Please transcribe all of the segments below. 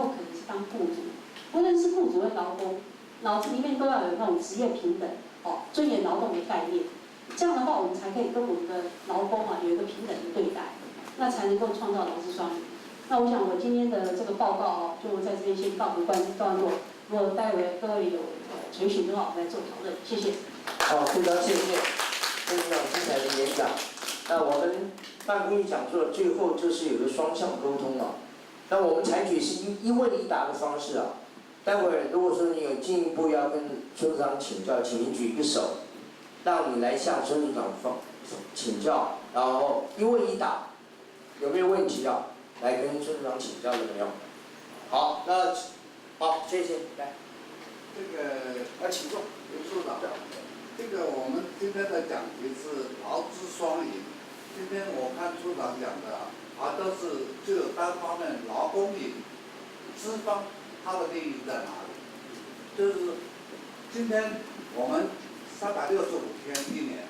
后可能是当雇主，不论是雇主跟劳工，脑子里面都要有那种职业平等，尊严劳动的概念。这样的话，我们才可以跟我们的劳工有一个平等的对待，那才能够创造劳资双赢。那我想我今天的这个报告就在这边先告一段落。如果待会各位有垂询的话，我们来做讨论。谢谢。好，非常谢谢副院长精彩的演讲。那我们办公益讲座的最后就是有个双向沟通啊。那我们采取是一问一答的方式啊。待会儿如果说你有进一步要跟孙处长请教，请您举一个手，让你来向孙处长请教，然后一问一答，有没有问题啊？来跟孙处长请教有没有？好，那好，谢谢，来。这个请坐，刘处长，这个我们今天的讲题是劳资双赢。今天我看处长讲的都是只有单方面劳工赢，资方他的利益在哪里？就是今天我们365天一年，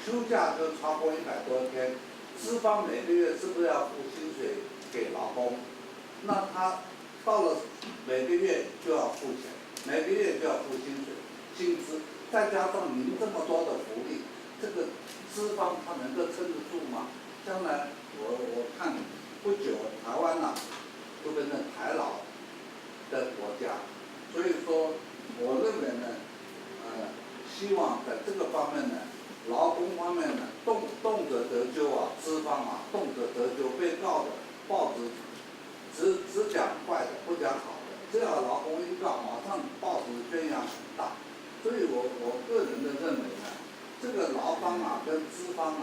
休假就超过100多天，资方每个月是不是要付薪水给劳工？那他到了每个月就要付钱，每个月就要付薪资，再加上您这么多的福利，这个资方他能够撑得住吗？将来我看不久台湾就变成台劳的国家，所以说我认为呢，希望在这个方面呢，劳工方面呢，动辄得咎资方动辄得咎，被告的报纸只讲坏的，不讲好的，这样劳工一告，马上报纸宣扬很大。所以我个人的认为呢，这个劳方跟资方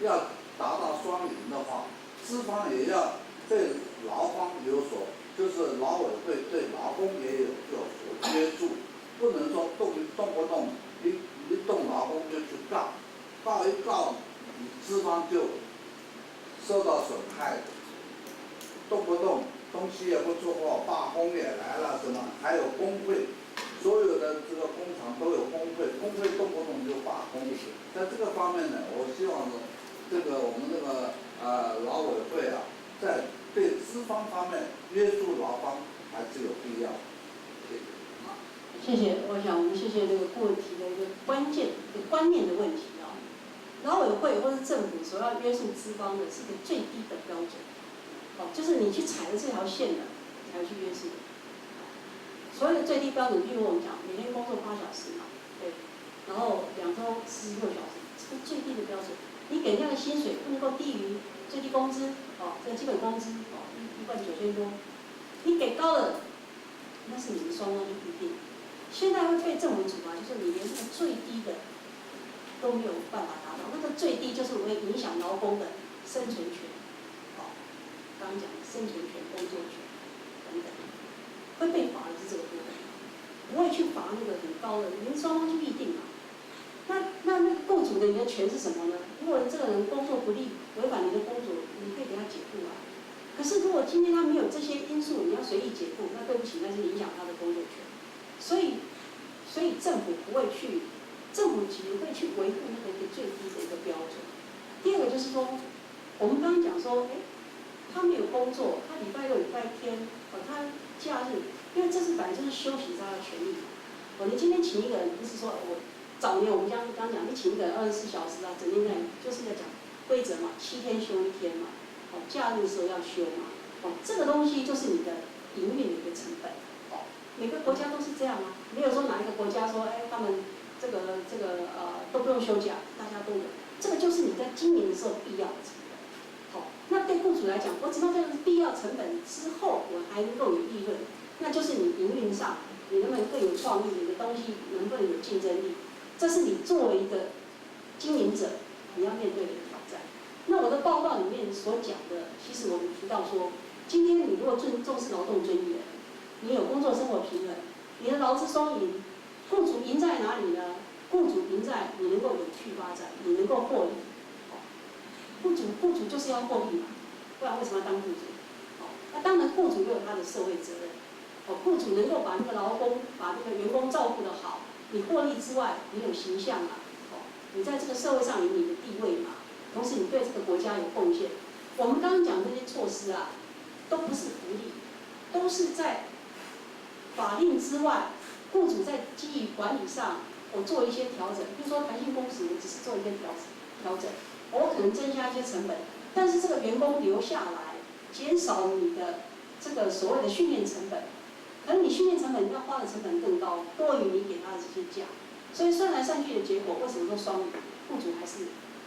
要达到双赢的话，资方也要对劳方有所，就是劳委会对劳工也有所约束，不能说动不动一动劳工就去告一告，你资方就受到损害，动不动东西也不出货，罢工也来了，什么还有工会。所有的这个工厂都有工会，工会动不动就罢工。在这个方面呢，我希望呢，这个我们这个劳委会在对资方方面约束劳方还是有必要。谢谢。我想我们谢谢这个顾问提的一个关键一个观念的问题劳委会或是政府所要约束资方的是个最低的标准，就是你去踩了这条线了，才会去约束。所谓的最低标准，譬如我们讲每天工作8小时对，然后2周46小时，这是最低的标准。你给人家的薪水不能够低于最低工资，这个基本工资19000多，你给高了，那是你们双方就不一定。现在会被政府处罚，就是你连那个最低的都没有办法达到，那个最低就是会影响劳工的生存权，刚刚讲的生存权、工作权等等。会被罚的是这个部分，不会去罚那个很高的，你们双方去议定那个雇主的你的权是什么呢？如果这个人工作不利，违反你的工作，你可以给他解雇可是如果今天他没有这些因素，你要随意解雇，那对不起，那是影响他的工作权。所以政府不会去，政府只会去维护那个一个最低的一个标准。第二个就是说，我们刚刚讲说，他没有工作，他礼拜六、礼拜天，他假日，因为这是本来就是休息他的权利你今天请一个人，不是说早年我们刚刚讲，你请一个人24小时整天在，就是在讲规则嘛，7天休1天嘛，假日的时候要休嘛，这个东西就是你的营运的一个成本，每个国家都是这样没有说哪一个国家说，他们这个都不用休假，大家都有，这个就是你在经营的时候必要的成本。那对雇主来讲，我只要这个必要成本之后，我还能够有利润，那就是你营运上，你能不能更有创意，你的东西能不能有竞争力，这是你作为一个经营者你要面对的挑战。那我的报告里面所讲的，其实我们提到说，今天你如果重视劳动尊严，你有工作生活平衡，你的劳资双赢，雇主赢在哪里呢？雇主赢在你能够有序发展，你能够获利。雇主就是要获利嘛，不然为什么要当雇主？那当然雇主又有他的社会责任。雇主能够把那个劳工、把那个员工照顾得好，你获利之外，你有形象你在这个社会上有你的地位嘛，同时你对这个国家有贡献。我们刚刚讲这些措施都不是福利，都是在法令之外，雇主在经营管理上，我做一些调整，比如说弹性工时，我只是做一些调整，我可能增加一些成本，但是这个员工留下来，减少你的这个所谓的训练成本，可能你训练成本要花的成本更高，多于你给他的这些假，所以算来算去的结果，为什么说双赢？雇主还是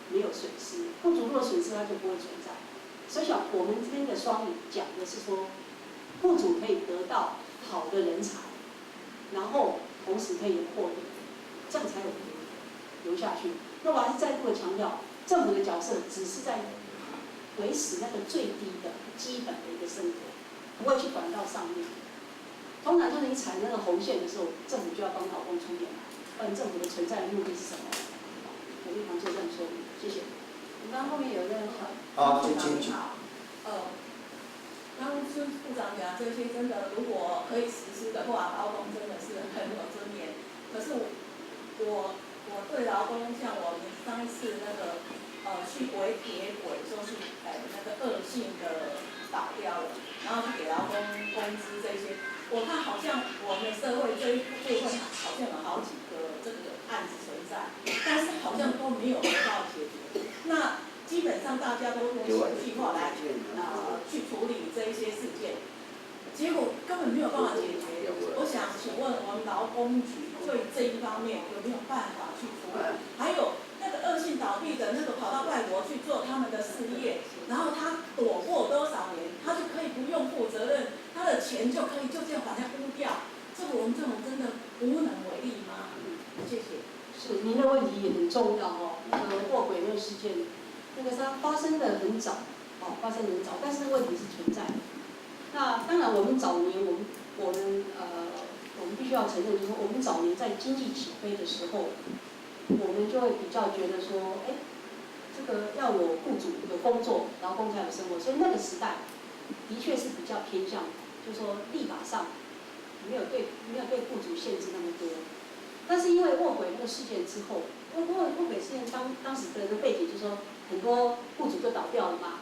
没有损失，雇主如果损失，他就不会存在。所以想我们这边的双赢讲的是说，雇主可以得到好的人才，然后同时可以获利，这样才有留下去。那我还是再度的强调，政府的角色只是在维持那个最低的基本的一个生活，不会去管到上面。通常就是你踩那个红线的时候，政府就要帮劳工出面来，不然政府的存在的目的是什么？我立场就这样说明，谢谢。我们刚后面有任何？好，刚孙部长讲这些真的，如果可以实施的话，劳工真的是很有尊严。可是我对劳工，像我们上一次那个去围铁轨，说是那个恶性的倒掉了，然后去给劳工工资这些，我看好像我们社会这一部分好像有好几个这个案子存在，但是好像都没有得到解决。那基本上大家都用情绪化来去处理这一些事件，结果根本没有办法解决。我想请问我们劳工局对这一方面有没有办法去处理？还有那个恶性倒闭的那个跑到外国去做他们的事业，然后他躲过多少年，他就可以不用负责任，他的钱就可以就这样把它污掉。这个我们政府真的无能为力吗？谢谢。是，您的问题也很重要哦。那个卧轨那个事件，那个它发生的很早，发生得很早，但是问题是存在的。那当然，我们早年我们必须要承认，就是说我们早年在经济起飞的时候，我们就会比较觉得说，这个要有雇主有工作，劳工才有生活，所以那个时代的确是比较偏向，就是说立法上没有对雇主限制那么多。但是因为卧轨那个事件之后，卧轨事件当时的背景就是说，很多雇主就倒掉了嘛，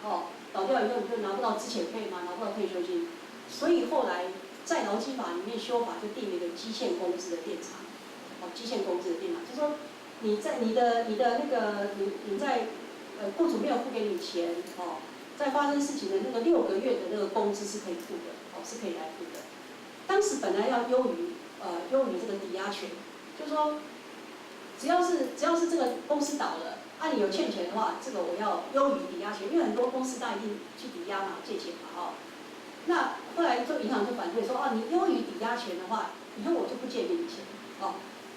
倒掉以后你就拿不到资遣费嘛，拿不到退休金，所以后来在劳基法里面修法就定了一个基线工资的垫偿，基线工资的垫偿，就是说你在你的那个你在雇主没有付给你钱，在发生事情的那个6个月的那个工资是可以付的，是可以来付的。当时本来要优于这个抵押权。就是说，只要是这个公司倒了，你有欠钱的话，这个我要优于抵押权，因为很多公司它一定去抵押嘛，借钱嘛，那后来就银行就反对说，你优于抵押权的话，以后我就不借给你钱，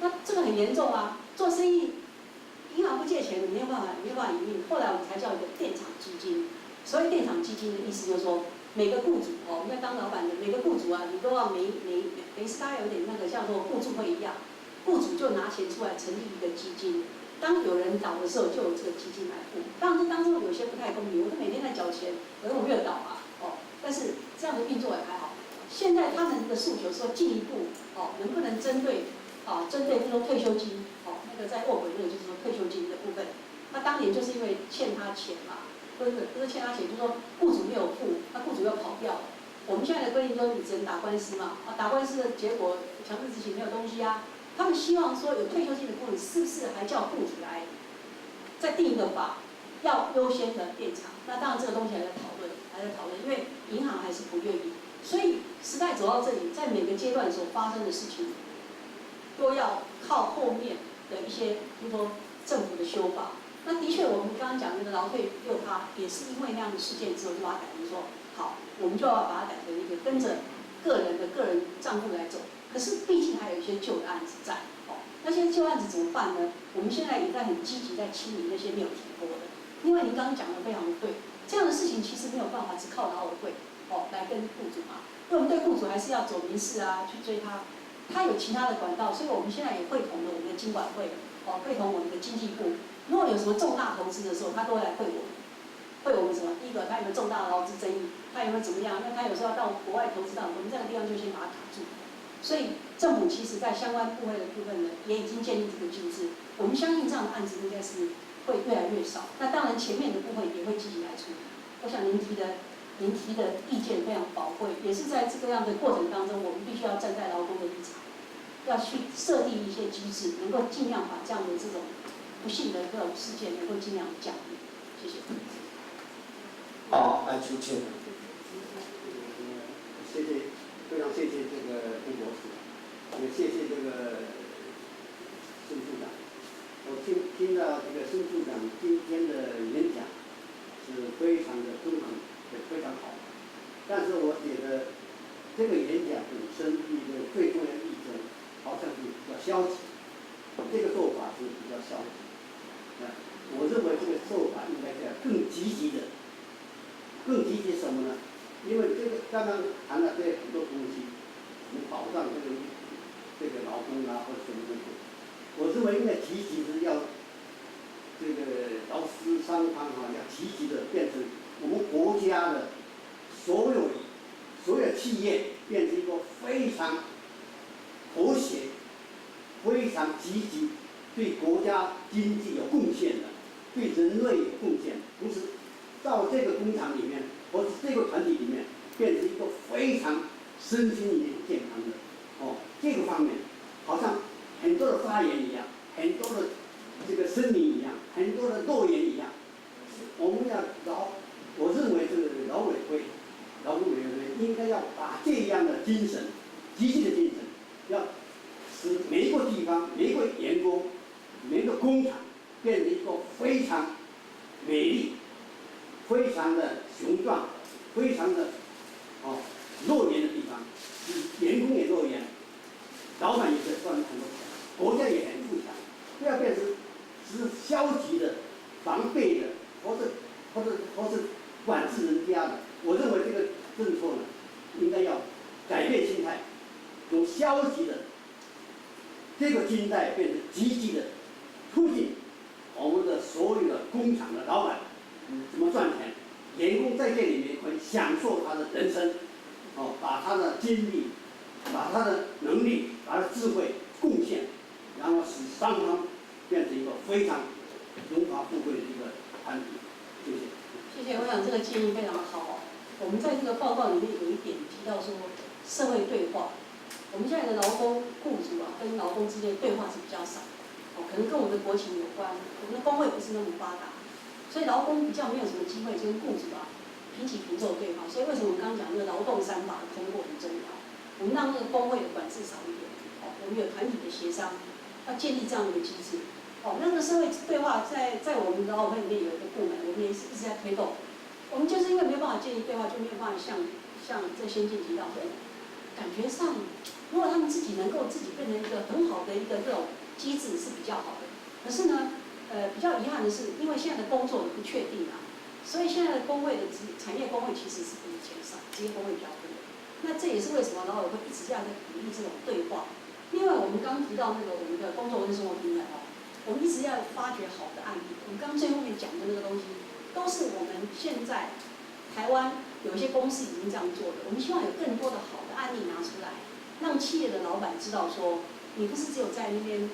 那这个很严重啊，做生意，银行不借钱，你没有办法营运。后来我们才叫一个垫偿基金，所以垫偿基金的意思就是说，每个雇主我们在当老板的每个雇主啊，你都要每次大家有点那个像说互助会一样。雇主就拿钱出来成立一个基金，当有人倒的时候，就有这个基金来付。当中有些不太公平，我都每天在缴钱，可是我没有倒啊，但是这样的运作也还好。现在他们的诉求说进一步，能不能针对这种退休金，那个在卧轨那个就是说退休金的部分，那当年就是因为欠他钱嘛，不是欠他钱，就是说雇主没有付，那雇主又跑掉了。我们现在的规定说你只能打官司嘛，打官司的结果强制执行没有东西啊。他们希望说有退休金的部分，是不是还叫雇主来再定一个法，要优先的垫偿？那当然这个东西还在讨论，因为银行还是不愿意。所以时代走到这里，在每个阶段所发生的事情，都要靠后面的一些，比如说政府的修法。那的确，我们刚刚讲那个劳退6%，也是因为那样的事件之后，就把它改成说，好，我们就要把它改成一个跟着个人账户来走。可是毕竟还有一些旧的案子在，那些旧案子怎么办呢？我们现在也在很积极在清理那些没有提拨的，因为您刚刚讲的非常的对，这样的事情其实没有办法只靠劳委会来跟雇主嘛，因为我们对雇主还是要走民事啊去追他有其他的管道，所以我们现在也会同了我们的经管会，会同我们的经济部，如果有什么重大投资的时候，他都会来会我们什么？第一个他有没有重大的劳资争议，他有没有怎么样？因为他有时候要到国外投资到，我们这个地方就先把它卡住。所以政府其实在相关部会的部分呢，也已经建立这个机制。我们相信这样的案子应该是会越来越少。那当然前面的部分也会积极来处理。我想您提的您提的意见非常宝贵，也是在这个样的过程当中，我们必须要站在劳工的立场，要去设定一些机制，能够尽量把这样的这种不幸的这种事件能够尽量降低。谢谢。好，来出去。谢谢，非常谢谢这个吴博士，也谢谢这个孙处长。我听到这个孙处长今天的演讲是非常的中肯，也非常好。但是我觉得这个演讲本身一个最重要的意见，好像是比较消极，这个做法是比较消极。我认为这个做法应该是更积极的。更积极什么呢？因为这个刚刚谈了这很多东西，什么保障这个劳工啊，或者什么东西，我认为应该积极的要这个劳资双方要积极的变成我们国家的所有企业变成一个非常和谐、非常积极，对国家经济有贡献的，对人类有贡献，不是到这个工厂里面或者这个团体里面变成一个非常身心灵健康的这个方面，好像很多的发言一样，很多的这个声明一样，很多的诺言一样，我们我认为这个劳工委员会应该要把这样的精神，积极的精神，要使每一个地方、每一个员工、每一个工厂变成一个非常美丽、非常的雄壮、非常的诺言的地方，员工也诺言，老板也是赚很多钱，国家也很富强，不要变成是消极的、防备的，或是管制人家的。我认为这个政策呢，应该要改变心态，从消极的这个心态变成积极的，促进我们的所有的工厂的老板怎么赚钱，员工在这里面可以享受他的人生，把他的精力、把他的能力、把他的智慧贡献，然后使双方变成一个非常荣华富贵的一个团体。谢谢。谢谢，我想这个建议非常好。我们在这个报告里面有一点提到说社会对话，我们现在的劳工雇主跟劳工之间对话是比较少，可能跟我们的国情有关，我们的工会不是那么发达，所以劳工比较没有什么机会跟雇主平起平坐对话。所以为什么我们刚刚讲那个劳动三法的通过很重要？我们让那个工会的管制少一点，我们有团体的协商，要建立这样的一个机制。那个社会对话在我们劳委会里面有一个部门，我们也是一直在推动。我们就是因为没有办法建立对话，就没有办法像这先进提到的，感觉上如果他们自己能够自己变成一个很好的一个这种机制是比较好的。可是呢，比较遗憾的是，因为现在的工作也不确定所以现在的工会的产业工会其实是比以前少，职业工会比较多。那这也是为什么劳委会一直这样在鼓励这种对话。另外，我们刚提到那个我们的工作跟生活平衡我们一直要发掘好的案例。我们刚最后面讲的那个东西，都是我们现在台湾有一些公司已经这样做的。我们希望有更多的好的案例拿出来，让企业的老板知道说，你不是只有在那边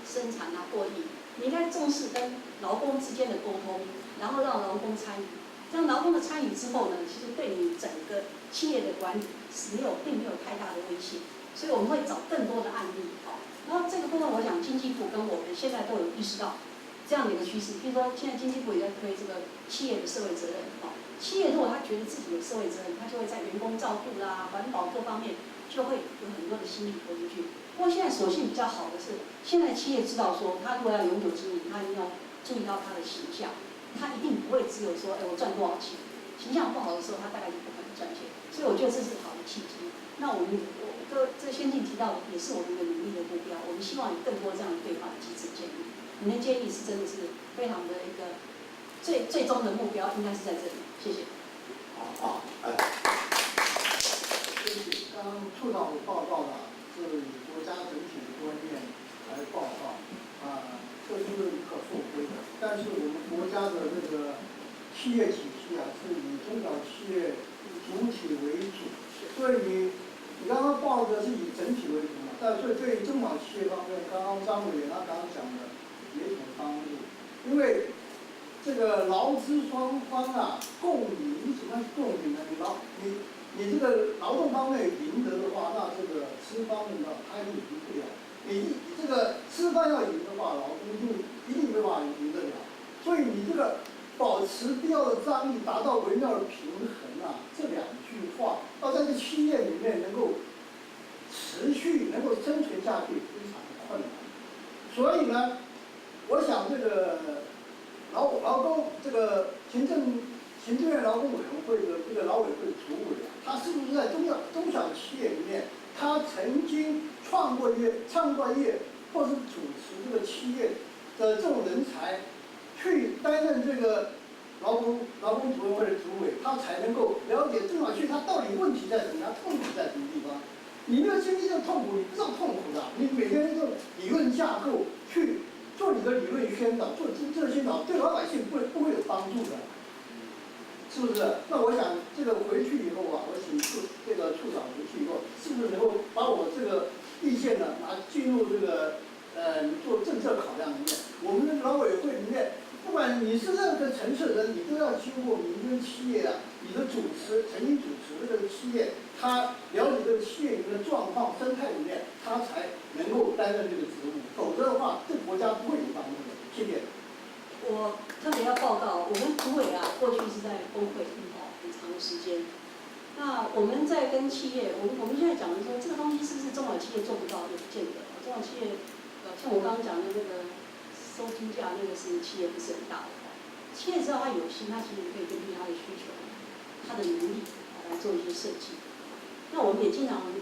生产获利，你应该重视跟劳工之间的沟通，然后让劳工参与。让劳工的参与之后呢，其实对你整个企业的管理并没有太大的威胁。所以我们会找更多的案例然后这个部分，我想经济部跟我们现在都有意识到这样的一个趋势。比如说，现在经济部也在推这个企业的社会责任企业如果他觉得自己有社会责任，他就会在员工照顾环保各方面就会有很多的心力投进去。不过现在所幸比较好的是，现在企业知道说，他如果要永久经营，他一定要注意到他的形象，他一定不会只有说，我赚多少钱。形象不好的时候，他大概就不可能赚钱。所以我觉得这是好的契机。那我们这先进提到的也是我们的努力的目标。我们希望有更多这样的对话的机制建立。您的建议是真的是非常的一个最终的目标，应该是在这里。谢谢。好，对不起，刚刚处长报告是以国家整体的观念来报告这是不可复回的。但是我们国家的这个企业体系是以中小企业主体为主，所以你刚刚报的是以整体为主嘛？但是对于中小企业方面，刚刚张委员他刚刚讲的也挺帮助，因为这个劳资双方啊共赢，你怎么样共赢呢？你这个劳动方面赢得的话，那这个资方面呢，他又赢不了。你这个资方要赢的话，劳工一定没办法赢得了。所以你这个保持必要的张力，达到微妙的平衡啊，这两句话要在这企业里面能够持续能够生存下去，非常的困难。所以呢，我想这个劳工这个行政院劳工委员会的这个劳委会主委啊，他是不是在中小企业里面，他曾经创过业，或是主持这个企业的这种人才，去担任这个劳工主任会的主委，他才能够了解中小企业它到底问题在什么，它痛苦在什么地方。你没有经历这个痛苦，你不知道痛苦的。你每天用理论架构去做你的理论宣导，做政策宣导，对老百姓不会有帮助的。是不是？那我想这个回去以后啊，我请这个处长回去以后，是不是能够把我这个意见呢，进入这个做政策考量里面？我们的劳委会里面，不管你是任何层次的人，你都要经过民间企业啊，你的曾经主持这个企业，他了解这个企业里面的状况、生态里面，他才能够担任这个职务，否则的话，对国家不会有帮助的。谢谢。我特别要报告，我们主委啊，过去是在工会很长的时间。那我们在跟企业，我们现在讲的说，这个东西是不是中小企业做不到，也不见得。中小企业，像我刚刚讲的那个收金价，那个是企业不是很大的。企业只要他有心，他其实可以根据他的需求、他的能力来做一些设计。那我们也经常，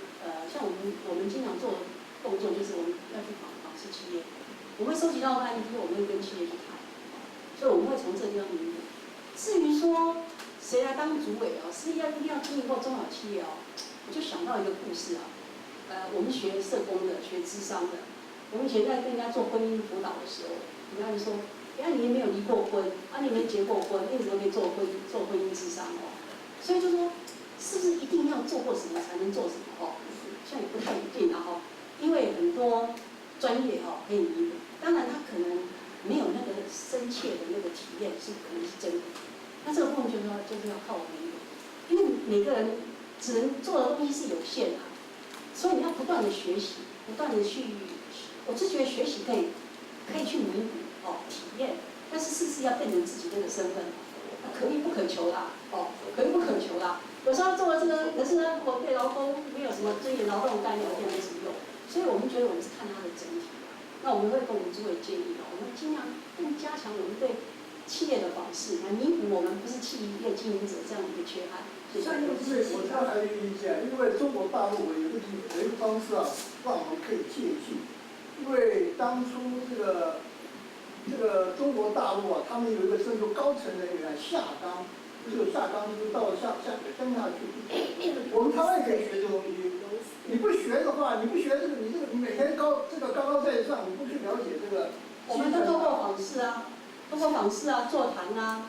像我们经常做的动作，就是我们要去访视企业，我们收集到的案例，我们会跟企业去谈。所以我们会从这个地方弥补。至于说谁来当主委啊，是一定要经营过中小企业哦，我就想到一个故事啊。我们学社工的，学諮商的，我们以前在跟人家做婚姻辅导的时候，人家就说，你也没有离过婚，你没结过婚，你怎么可以做婚姻諮商哦？所以就说，是不是一定要做过什么才能做什么哦？像也不太一定啊哈，因为很多专业哈可以弥补，当然他可能没有那个深切的那个体验是可能是真的，那这个部分就是要靠我们一个，因为每个人只能做的东西是有限的，所以你要不断的学习，不断的去，我是觉得学习可以去弥补体验，但是事要变成自己这个身份，可遇不可求啦可遇不可求啦。有时候做了这个，可是呢，我对劳工没有什么尊严劳动概念，我没什么用，所以我们觉得我们是看它的整体。那我们会跟我们主委建议我们尽量更加强我们对企业的访视，来弥补我们不是企业经营者这样的一个缺憾。上一次我刚才有意见，因为中国大陆有一个方式啊，让我们可以借鉴。因为当初这个中国大陆啊，他们有一个称作高层人员下岗，就是下岗就是到乡下去。我们台湾也可以学这个东西。你不学的话，你每天高高在上，你不去了解这个。我们都透过访视啊，座谈啊，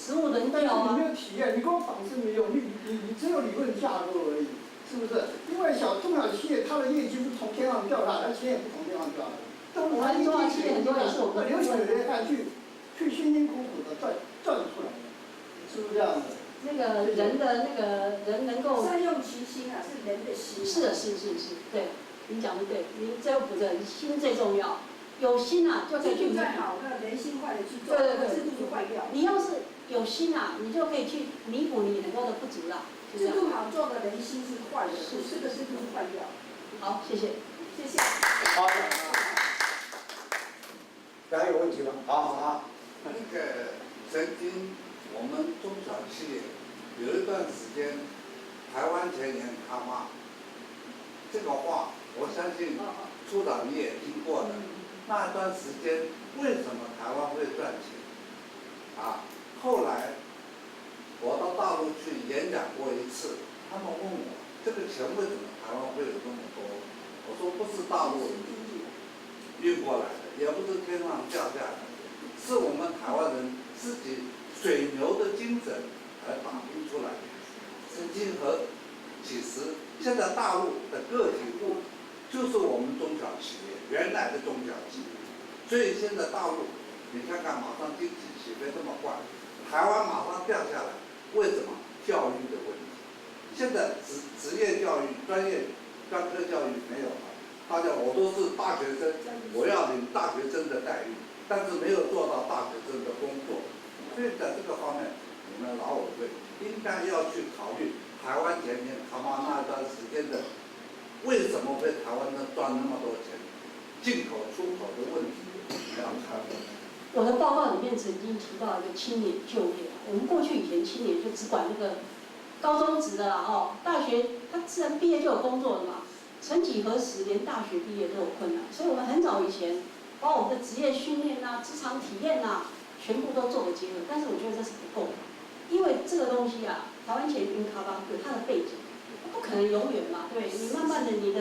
职务轮调啊。但是你没有体验，你光访视没有，你只有理论架构而已，是不是？因为中小企业它的业绩是从天上掉下来，钱也不从天上掉下来。我们中小企业很多也是我们流水的汗去辛辛苦苦的赚出来的，是不是这样的？那个人的那个人能够善用其心啊，是人的心。是的，对，你讲的对，你最后补的心最重要，有心啊就可以去。制度再好，那人心坏了去做，制度就坏掉。你要是有心啊，你就可以去弥补你很多的不足啦。制度好做的人心是坏的，这个制度坏掉。好，谢谢。谢谢。好。还有问题吗？好。那个曾经我们中小企业有一段时间，台湾前沿开发，这个话我相信处长你也听过的。那段时间为什么台湾会赚钱？后来我到大陆去演讲过一次，他们问我这个钱为什么台湾会有这么多？我说不是大陆运过来的，也不是天上掉下来的，是我们台湾人自己水牛的精神而打拼出来的。曾经和其实现在大陆的个体户就是我们中小企业原来的中小企业，所以现在大陆你看看马上经济起起飞这么快，台湾马上掉下来，为什么？教育的问题。现在职业教育、专科教育没有了，大家我都是大学生，我要领大学生的待遇，但是没有做到大学生的工作。所以在这个方面，你们劳委会应该要去考虑台湾前面他妈那段时间的为什么会台湾能赚那么多钱，进口出口的问题，你要看。我的报告里面曾经提到一个青年就业，我们过去以前青年就只管那个高中职的啦，大学他自然毕业就有工作了嘛，曾几何时连大学毕业都有困难，所以我们很早以前把我们的职业训练啊、职场体验啊，全部都做个结合，但是我觉得这是不够的，因为这个东西啊，台湾前云卡巴有它的背景，不可能永远嘛，对，你慢慢的你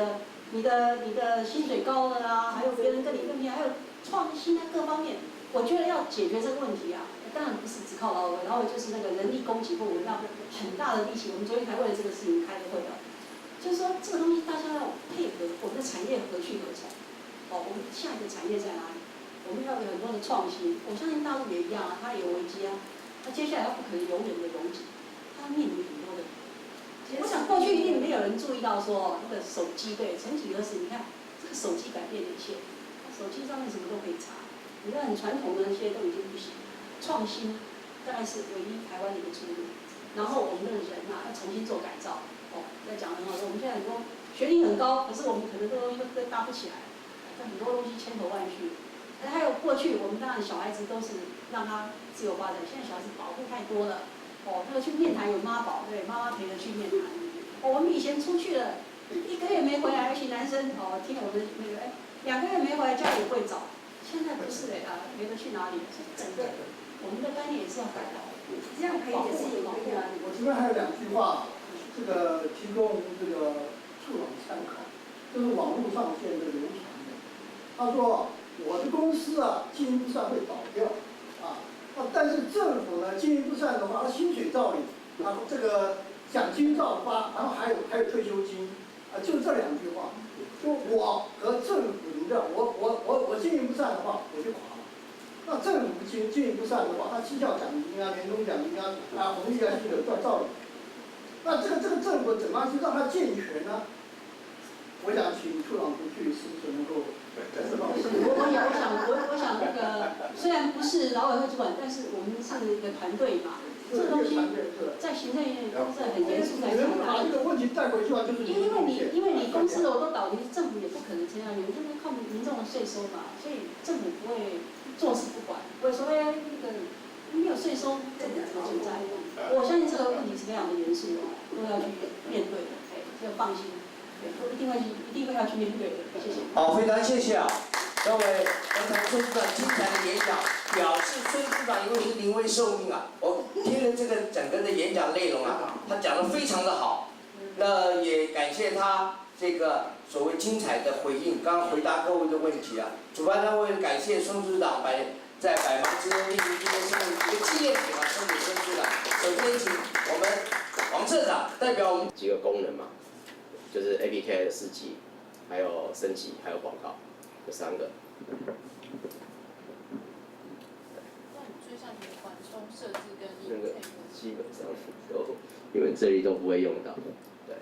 的薪水高了啊，还有别人跟你更拼，还有创新啊各方面。我觉得要解决这个问题啊，当然不是只靠劳委会，劳委就是那个人力供给部门要很大的力气。我们昨天才为了这个事情开了会的，就是说这个东西大家要配合，我们的产业何去何从？我们下一个产业在哪里？我们要有很多的创新。我相信大陆也一样啊，它也有危机啊，它接下来它不可能永远的荣景，它面临很多的。我想过去一定没有人注意到说那个手机，对，曾几何时，你看这个手机改变了一切，手机上面什么都可以查。你看很传统的那些都已经不行，创新大概是唯一台湾的一个出路。然后我们的人啊要重新做改造，在讲很好说，我们现在很多学历很高，可是我们可能这个东西都搭不起来，很多东西千头万绪。还有过去我们当然小孩子都是让他自由发展，现在小孩子保护太多了，那个去面谈有妈宝，对，妈妈陪着去面谈。我们以前出去了1个月没回来，尤其男生听我们那个2个月没回来家里会找。现在不是没得去哪里，整个我们的概念也是要改的。这样可以也是有一个。我这边还有2句话，这个提供这个处长参考，这是网络上现在流传的。他说我的公司啊经营不善会倒掉，但是政府呢经营不善的话，他薪水照领，然后这个奖金照发，然后还有退休金，就这2句话。就我和政府一样，我经营不善的话，我就垮了。那政府经营不善的话，他绩效奖金啊、年终奖金啊、红利啊，就有照领。那这个政府怎么样去让它健全呢？我想请处长回去是不是能够在这方面？我想那个虽然不是劳委会主管，但是我们是一个团队嘛。这个东西在行政院都是很严肃在看的。把这个问题带回去啊，就是因为你公司都倒闭，政府也不可能撑下去，就是靠民众的税收嘛，所以政府不会坐视不管，不会说那个没有税收，政府怎么存在？我相信这个问题是非常的严肃的，都要去面对的，要放心，一定会要去面对的，谢谢。好，非常谢谢啊，各位刚才孙处长精彩的演讲。表示孙处长因为是临危受命啊，我听了这个整个的演讲内容啊，他讲得非常的好，那也感谢他这个所谓精彩的回应，刚刚回答各位的问题啊。主办单位感谢孙处长在百忙之中莅临今天送一个纪念品啊，送给孙处长。首先请我们王社长代表我们几个功能嘛，就是 APK 的4级，还有升级，还有广告，这3个。设置跟那个基本上都你们这里都不会用到，对。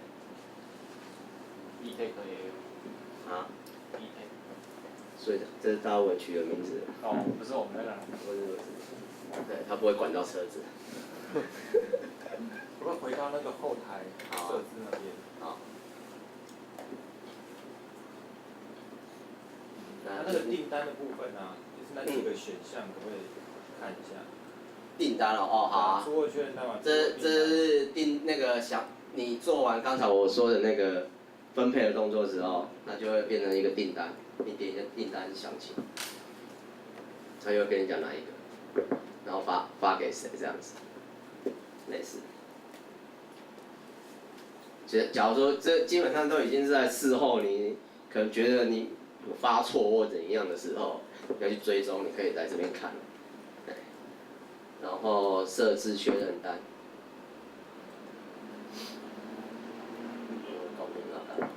E-Take 也有。啊 ？E-Take。所以这是大文取的名字。哦，不是我们那个。不是。对，他不会管到车子。我们回到那个后台设置那边。好。那个订单的部分啊，就是那几个选项，可不可以看一下？订单好啊。出货确认单嘛。这是那个你做完刚才我说的那个分配的动作之后，那就会变成一个订单，你点一下订单详情，他就会跟你讲哪一个，然后发给谁这样子，类似。假如说这基本上都已经是在事后，你可能觉得你有发错或怎样的时候，要去追踪，你可以在这边看。然后设置确认单，搞定了，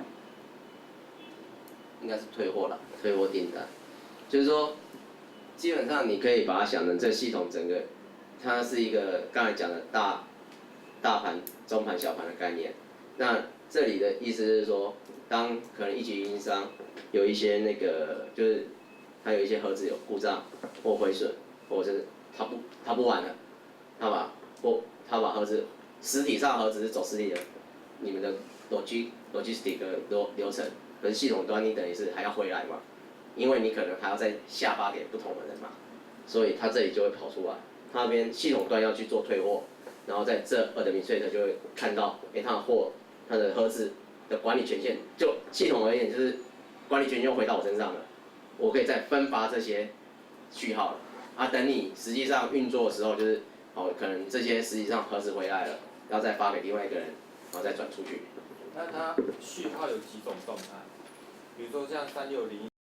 应该是退货了，退货订单，就是说基本上你可以把它想成这系统整个，它是一个刚才讲的大盘、中盘、小盘的概念。那这里的意思是说，当可能一级运营商有一些那个就是它有一些盒子有故障或毁损，或者是它不玩了，它把盒子实体上盒子是走实体的，你们的logistic 的流程，可是系统端你等于是还要回来嘛，因为你可能还要再下发给不同的人嘛，所以它这里就会跑出来，它那边系统端要去做退货，然后在这administrator就会看到，它的货它的盒子的管理权限，就系统而言就是管理权又回到我身上了，我可以再分发这些序号了，等你实际上运作的时候就是可能这些实际上盒子回来了，然后再发给另外一个人，然后再转出去。那它序号有几种动态？比如说像3601